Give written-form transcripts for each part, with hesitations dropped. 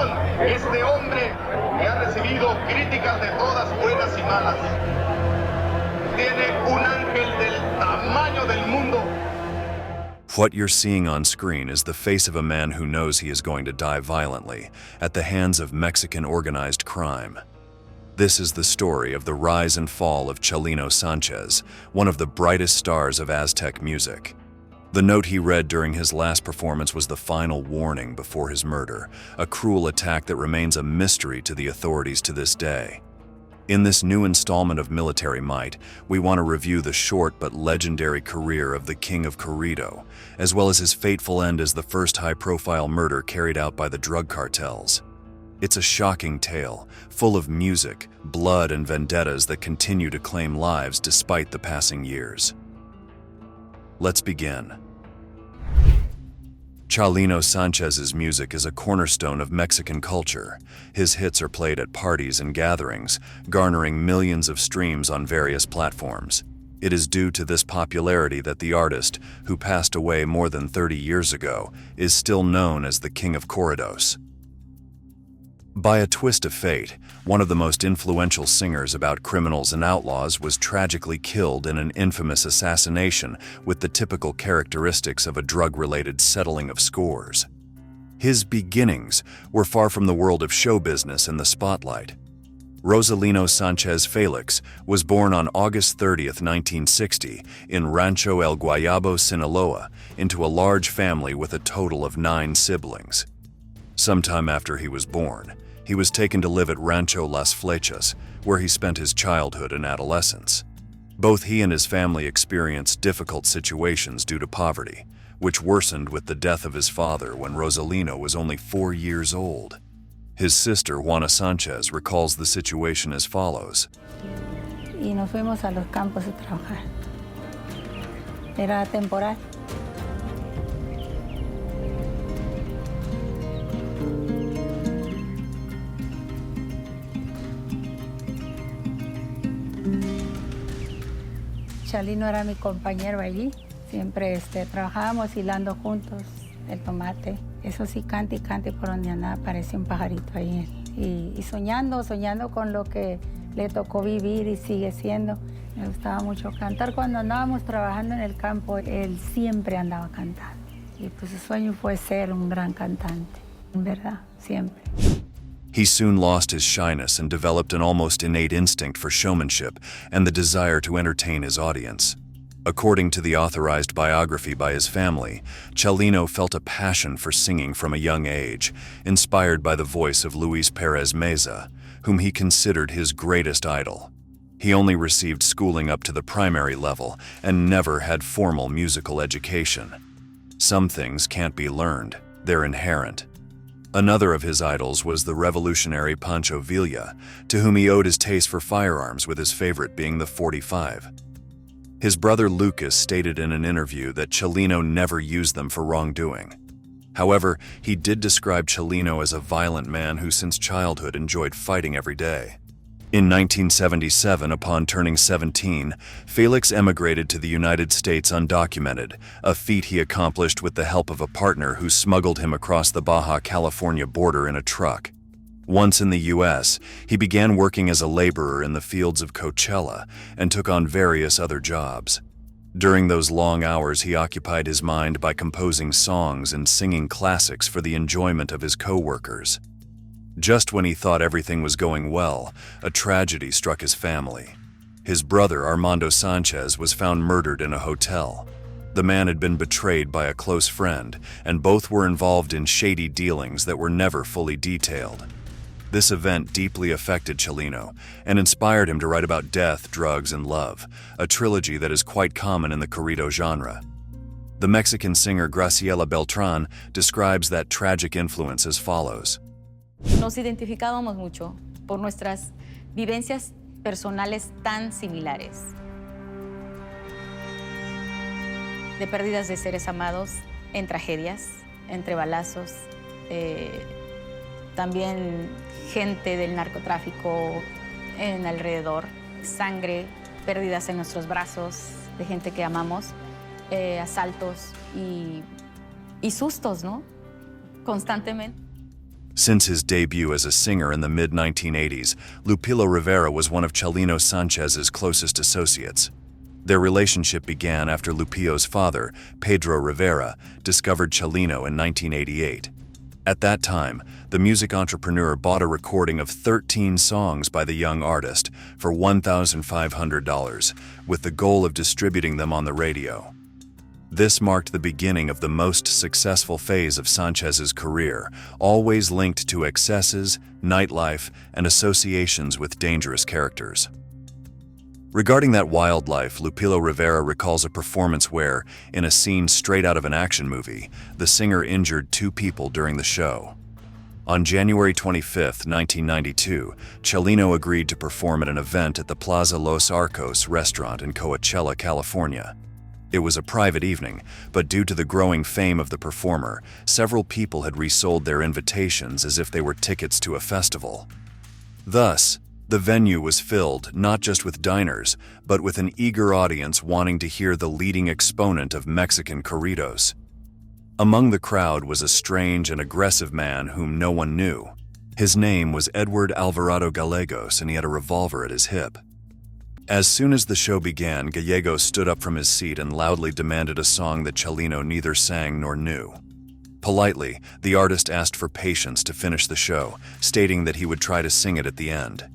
atención, este hombre que ha recibido críticas de todas buenas y malas, tiene un ángel del tamaño del mundo. What you're seeing on screen is the face of a man who knows he is going to die violently at the hands of Mexican organized crime. This is the story of the rise and fall of Chalino Sánchez, one of the brightest stars of Aztec music. The note he read during his last performance was the final warning before his murder, a cruel attack that remains a mystery to the authorities to this day. In this new installment of Military Might, we want to review the short but legendary career of the King of Corrido, as well as his fateful end as the first high-profile murder carried out by the drug cartels. It's a shocking tale, full of music, blood, and vendettas that continue to claim lives despite the passing years. Let's begin. Chalino Sánchez's music is a cornerstone of Mexican culture. His hits are played at parties and gatherings, garnering millions of streams on various platforms. It is due to this popularity that the artist, who passed away more than 30 years ago, is still known as the King of Corridos. By a twist of fate, one of the most influential singers about criminals and outlaws was tragically killed in an infamous assassination with the typical characteristics of a drug-related settling of scores. His beginnings were far from the world of show business and the spotlight. Rosalino Sánchez Felix was born on August 30, 1960, in Rancho El Guayabo, Sinaloa, into a large family with a total of 9 siblings. Sometime after he was born, he was taken to live at Rancho Las Flechas, where he spent his childhood and adolescence. Both he and his family experienced difficult situations due to poverty, which worsened with the death of his father when Rosalino was only 4 years old. His sister, Juana Sánchez, recalls the situation as follows. Y nos fuimos a los campos a trabajar. Era temporal. Chalino era mi compañero allí. Siempre trabajábamos hilando juntos el tomate. Eso sí, cante y cante por donde andaba, parecía un pajarito ahí. Y soñando con lo que le tocó vivir y sigue siendo. Me gustaba mucho cantar. Cuando andábamos trabajando en el campo, él siempre andaba cantando. Y pues su sueño fue ser un gran cantante, en verdad, siempre. He soon lost his shyness and developed an almost innate instinct for showmanship and the desire to entertain his audience. According to the authorized biography by his family, Chalino felt a passion for singing from a young age, inspired by the voice of Luis Perez Meza, whom he considered his greatest idol. He only received schooling up to the primary level and never had formal musical education. Some things can't be learned, they're inherent. Another of his idols was the revolutionary Pancho Villa, to whom he owed his taste for firearms, with his favorite being the .45. His brother Lucas stated in an interview that Chalino never used them for wrongdoing. However, he did describe Chalino as a violent man who since childhood enjoyed fighting every day. In 1977, upon turning 17, Felix emigrated to the United States undocumented, a feat he accomplished with the help of a partner who smuggled him across the Baja California border in a truck. Once in the U.S., he began working as a laborer in the fields of Coachella and took on various other jobs. During those long hours, he occupied his mind by composing songs and singing classics for the enjoyment of his co-workers. Just when he thought everything was going well, a tragedy struck his family. His brother, Armando Sánchez, was found murdered in a hotel. The man had been betrayed by a close friend, and both were involved in shady dealings that were never fully detailed. This event deeply affected Chalino and inspired him to write about death, drugs, and love, a trilogy that is quite common in the corrido genre. The Mexican singer Graciela Beltrán describes that tragic influence as follows. Nos identificábamos mucho por nuestras vivencias personales tan similares. De pérdidas de seres amados, en tragedias, entre balazos, también gente del narcotráfico en alrededor, sangre, pérdidas en nuestros brazos de gente que amamos, asaltos y sustos, ¿no? Constantemente. Since his debut as a singer in the mid-1980s, Lupillo Rivera was one of Chalino Sanchez's closest associates. Their relationship began after Lupillo's father, Pedro Rivera, discovered Chalino in 1988. At that time, the music entrepreneur bought a recording of 13 songs by the young artist for $1,500, with the goal of distributing them on the radio. This marked the beginning of the most successful phase of Sanchez's career, always linked to excesses, nightlife, and associations with dangerous characters. Regarding that wild life, Lupillo Rivera recalls a performance where, in a scene straight out of an action movie, the singer injured 2 people during the show. On January 25, 1992, Chalino agreed to perform at an event at the Plaza Los Arcos restaurant in Coachella, California. It was a private evening, but due to the growing fame of the performer, several people had resold their invitations as if they were tickets to a festival. Thus, the venue was filled not just with diners, but with an eager audience wanting to hear the leading exponent of Mexican corridos. Among the crowd was a strange and aggressive man whom no one knew. His name was Edward Alvarado Gallegos, and he had a revolver at his hip. As soon as the show began, Gallegos stood up from his seat and loudly demanded a song that Chalino neither sang nor knew. Politely, the artist asked for patience to finish the show, stating that he would try to sing it at the end.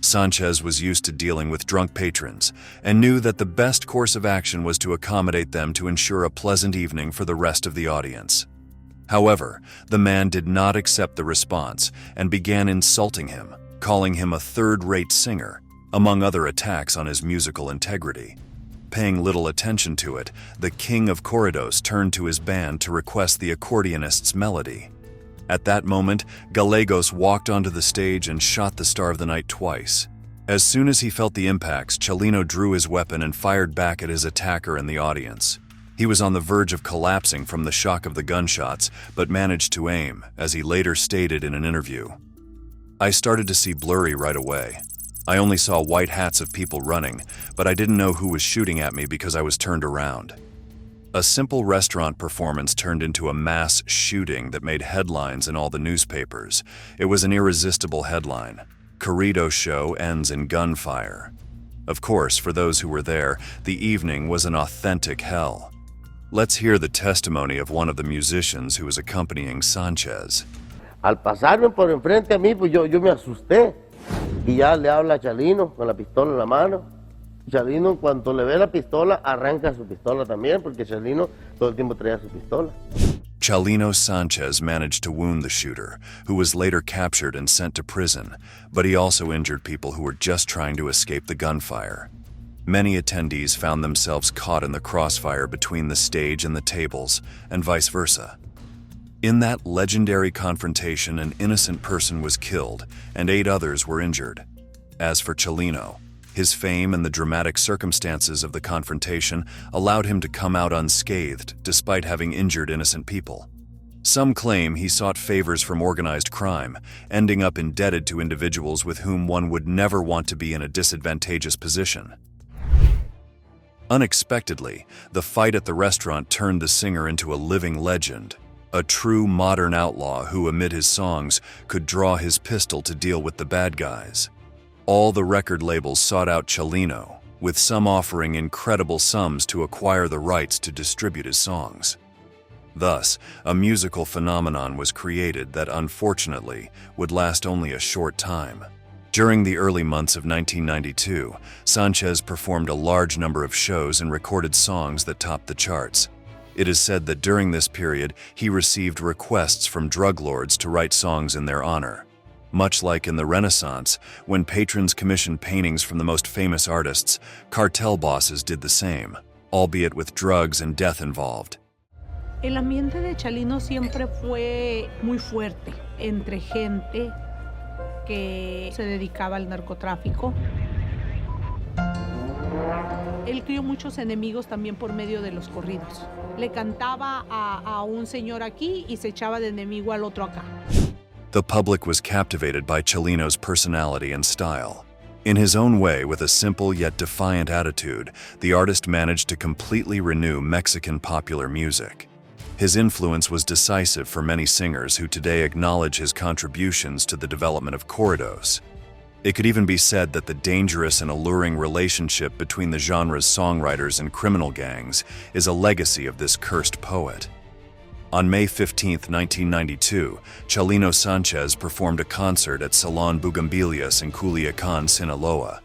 Sanchez was used to dealing with drunk patrons and knew that the best course of action was to accommodate them to ensure a pleasant evening for the rest of the audience. However, the man did not accept the response and began insulting him, calling him a third-rate singer, among other attacks on his musical integrity. Paying little attention to it, the king of Corridos turned to his band to request the accordionist's melody. At that moment, Gallegos walked onto the stage and shot the star of the night twice. As soon as he felt the impacts, Chalino drew his weapon and fired back at his attacker in the audience. He was on the verge of collapsing from the shock of the gunshots, but managed to aim, as he later stated in an interview. "I started to see blurry right away. I only saw white hats of people running, but I didn't know who was shooting at me because I was turned around." A simple restaurant performance turned into a mass shooting that made headlines in all the newspapers. It was an irresistible headline: "Corrido show ends in gunfire." Of course, for those who were there, the evening was an authentic hell. Let's hear the testimony of one of the musicians who was accompanying Sanchez. Al pasarme por enfrente a mí, pues yo me asusté. Y ya le habla a Chalino con la pistola en la mano. Chalino, en cuanto le ve la pistola, arranca su pistola también, porque Chalino todo el tiempo traía su pistola. Chalino Sánchez managed to wound the shooter, who was later captured and sent to prison, but he also injured people who were just trying to escape the gunfire. Many attendees found themselves caught in the crossfire between the stage and the tables, and vice versa. In that legendary confrontation, an innocent person was killed, and 8 others were injured. As for Chalino, his fame and the dramatic circumstances of the confrontation allowed him to come out unscathed despite having injured innocent people. Some claim he sought favors from organized crime, ending up indebted to individuals with whom one would never want to be in a disadvantageous position. Unexpectedly, the fight at the restaurant turned the singer into a living legend, a true modern outlaw who, amid his songs, could draw his pistol to deal with the bad guys. All the record labels sought out Chalino, with some offering incredible sums to acquire the rights to distribute his songs. Thus, a musical phenomenon was created that, unfortunately, would last only a short time. During the early months of 1992, Sanchez performed a large number of shows and recorded songs that topped the charts. It is said that during this period, he received requests from drug lords to write songs in their honor. Much like in the Renaissance, when patrons commissioned paintings from the most famous artists, cartel bosses did the same, albeit with drugs and death involved. El ambiente de Chalino siempre fue muy fuerte entre gente que se dedicaba al narcotráfico. Él crió muchos enemigos también por medio de los corridos. Le cantaba a un señor aquí y se echaba de enemigo al otro acá. The public was captivated by Chalino's personality and style. In his own way, with a simple yet defiant attitude, the artist managed to completely renew Mexican popular music. His influence was decisive for many singers who today acknowledge his contributions to the development of corridos. It could even be said that the dangerous and alluring relationship between the genre's songwriters and criminal gangs is a legacy of this cursed poet. On May 15, 1992, Chalino Sánchez performed a concert at Salón Bugambilias in Culiacán, Sinaloa.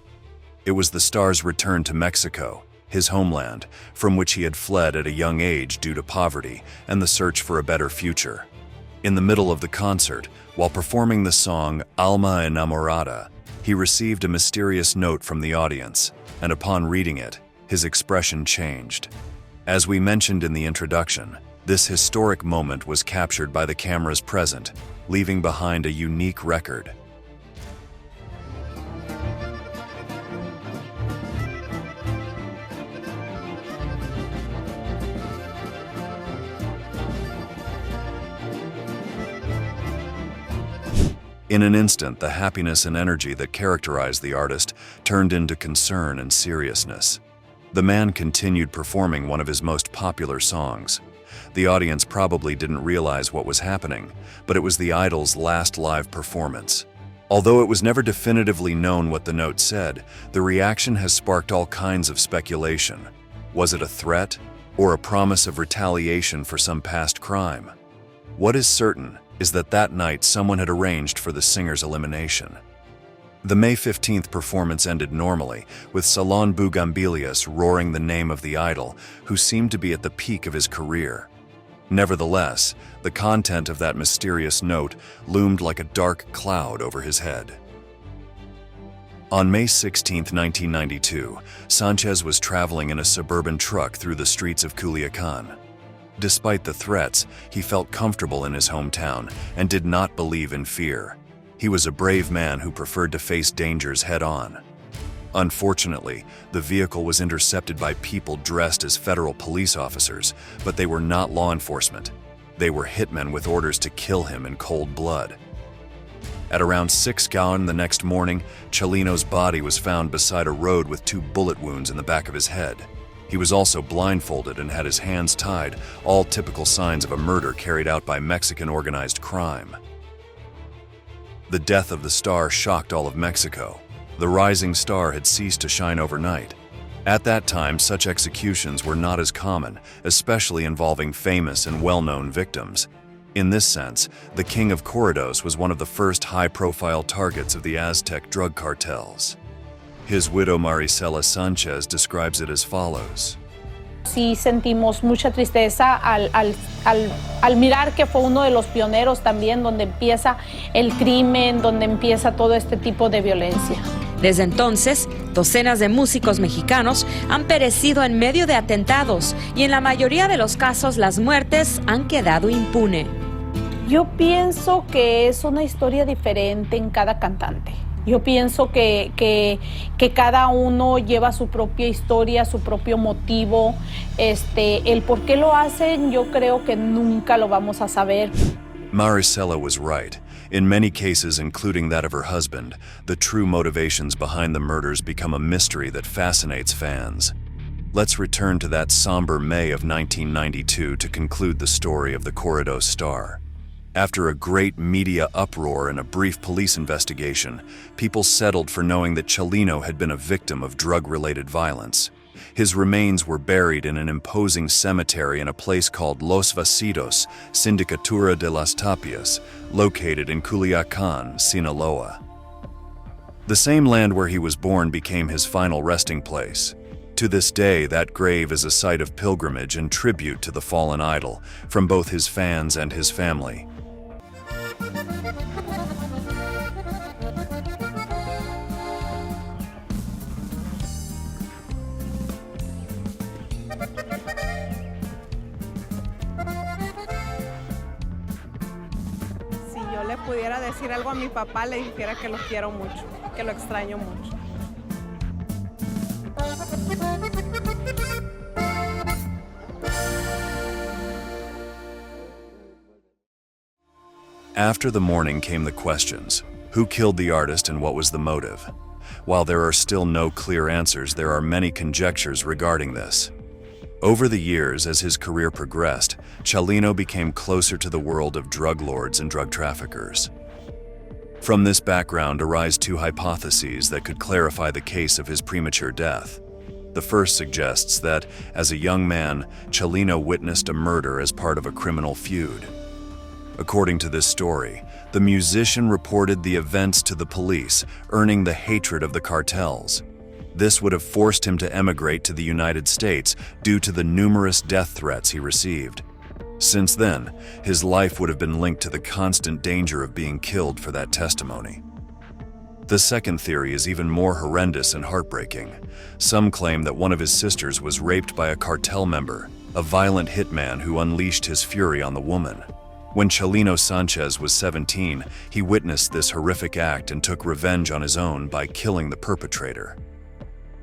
It was the star's return to Mexico, his homeland, from which he had fled at a young age due to poverty and the search for a better future. In the middle of the concert, while performing the song Alma Enamorada, he received a mysterious note from the audience, and upon reading it, his expression changed. As we mentioned in the introduction, this historic moment was captured by the cameras present, leaving behind a unique record. In an instant, the happiness and energy that characterized the artist turned into concern and seriousness. The man continued performing one of his most popular songs. The audience probably didn't realize what was happening, but it was the idol's last live performance. Although it was never definitively known what the note said, the reaction has sparked all kinds of speculation. Was it a threat, or a promise of retaliation for some past crime? What is certain is that that night someone had arranged for the singer's elimination. The May 15th performance ended normally, with Salón Bugambilias roaring the name of the idol, who seemed to be at the peak of his career. Nevertheless, the content of that mysterious note loomed like a dark cloud over his head. On May 16, 1992, Sánchez was traveling in a suburban truck through the streets of Culiacán. Despite the threats, he felt comfortable in his hometown and did not believe in fear. He was a brave man who preferred to face dangers head-on. Unfortunately, the vehicle was intercepted by people dressed as federal police officers, but they were not law enforcement. They were hitmen with orders to kill him in cold blood. At around 6 a.m. the next morning, Chalino's body was found beside a road with 2 bullet wounds in the back of his head. He was also blindfolded and had his hands tied, all typical signs of a murder carried out by Mexican organized crime. The death of the star shocked all of Mexico. The rising star had ceased to shine overnight. At that time, such executions were not as common, especially involving famous and well-known victims. In this sense, the king of corridos was one of the first high-profile targets of the Aztec drug cartels. His widow Marisela Sánchez describes it as follows. Sí sentimos mucha tristeza al mirar que fue uno de los pioneros también donde empieza el crimen, donde empieza todo este tipo de violencia. Desde entonces, docenas de músicos mexicanos han perecido en medio de atentados y en la mayoría de los casos las muertes han quedado impunes. Yo pienso que es una historia diferente en cada cantante. Yo pienso que cada uno lleva su propia historia, su propio motivo. El por qué lo hacen, yo creo que nunca lo vamos a saber. Marisela was right. In many cases, including that of her husband, the true motivations behind the murders become a mystery that fascinates fans. Let's return to that somber May of 1992 to conclude the story of the Corridos star. After a great media uproar and a brief police investigation, people settled for knowing that Chalino had been a victim of drug-related violence. His remains were buried in an imposing cemetery in a place called Los Vasitos, Sindicatura de las Tapias, located in Culiacán, Sinaloa. The same land where he was born became his final resting place. To this day, that grave is a site of pilgrimage and tribute to the fallen idol from both his fans and his family. Si yo le pudiera decir algo a mi papá, le dijera que lo quiero mucho, que lo extraño mucho. After the morning came the questions. Who killed the artist and what was the motive? While there are still no clear answers, there are many conjectures regarding this. Over the years, as his career progressed, Chalino became closer to the world of drug lords and drug traffickers. From this background arise two hypotheses that could clarify the case of his premature death. The first suggests that, as a young man, Chalino witnessed a murder as part of a criminal feud. According to this story, the musician reported the events to the police, earning the hatred of the cartels. This would have forced him to emigrate to the United States due to the numerous death threats he received. Since then, his life would have been linked to the constant danger of being killed for that testimony. The second theory is even more horrendous and heartbreaking. Some claim that one of his sisters was raped by a cartel member, a violent hitman who unleashed his fury on the woman. When Chalino Sánchez was 17, he witnessed this horrific act and took revenge on his own by killing the perpetrator.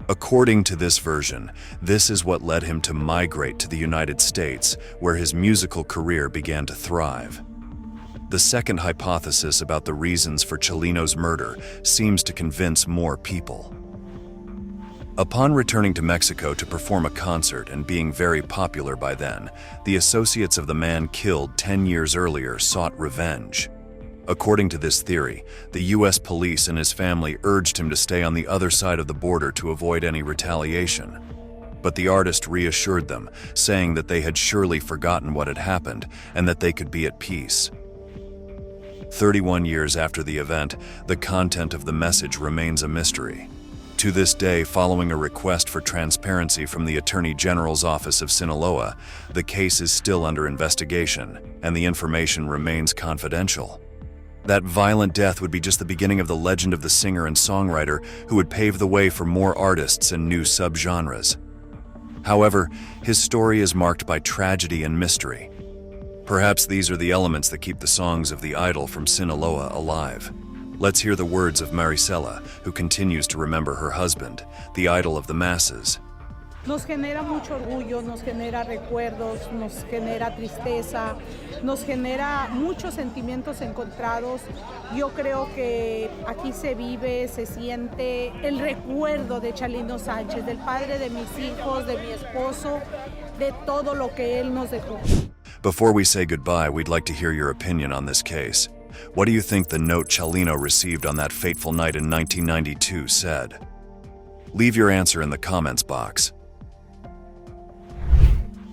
According to this version, this is what led him to migrate to the United States, where his musical career began to thrive. The second hypothesis about the reasons for Chalino's murder seems to convince more people. Upon returning to Mexico to perform a concert and being very popular by then, the associates of the man killed 10 years earlier sought revenge. According to this theory, the U.S. police and his family urged him to stay on the other side of the border to avoid any retaliation. But the artist reassured them, saying that they had surely forgotten what had happened and that they could be at peace. 31 years after the event, the content of the message remains a mystery. To this day, following a request for transparency from the Attorney General's Office of Sinaloa, the case is still under investigation, and the information remains confidential. That violent death would be just the beginning of the legend of the singer and songwriter who would pave the way for more artists and new subgenres. However, his story is marked by tragedy and mystery. Perhaps these are the elements that keep the songs of the idol from Sinaloa alive. Let's hear the words of Marisela, who continues to remember her husband, the idol of the masses. Nos genera mucho orgullo, nos genera recuerdos, nos genera tristeza, nos genera muchos sentimientos encontrados. Yo creo que aquí se vive, se siente el recuerdo de Chalino Sánchez, del padre de mis hijos, de mi esposo, de todo lo que él nos dejó. Before we say goodbye, we'd like to hear your opinion on this case. What do you think the note Chalino received on that fateful night in 1992 said? Leave your answer in the comments box.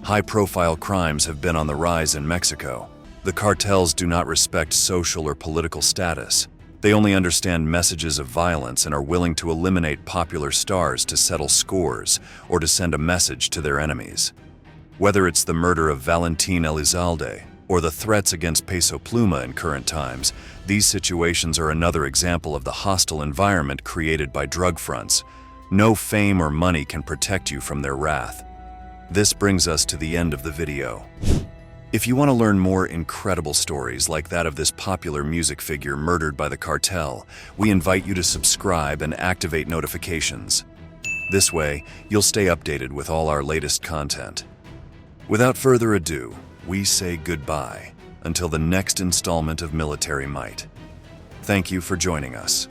High-profile crimes have been on the rise in Mexico. The cartels do not respect social or political status. They only understand messages of violence and are willing to eliminate popular stars to settle scores or to send a message to their enemies. Whether it's the murder of Valentin Elizalde or the threats against Peso Pluma in current times, these situations are another example of the hostile environment created by drug fronts. No fame or money can protect you from their wrath. This brings us to the end of the video. If you want to learn more incredible stories like that of this popular music figure murdered by the cartel, we invite you to subscribe and activate notifications. This way, you'll stay updated with all our latest content. Without further ado, we say goodbye until the next installment of Military Might. Thank you for joining us.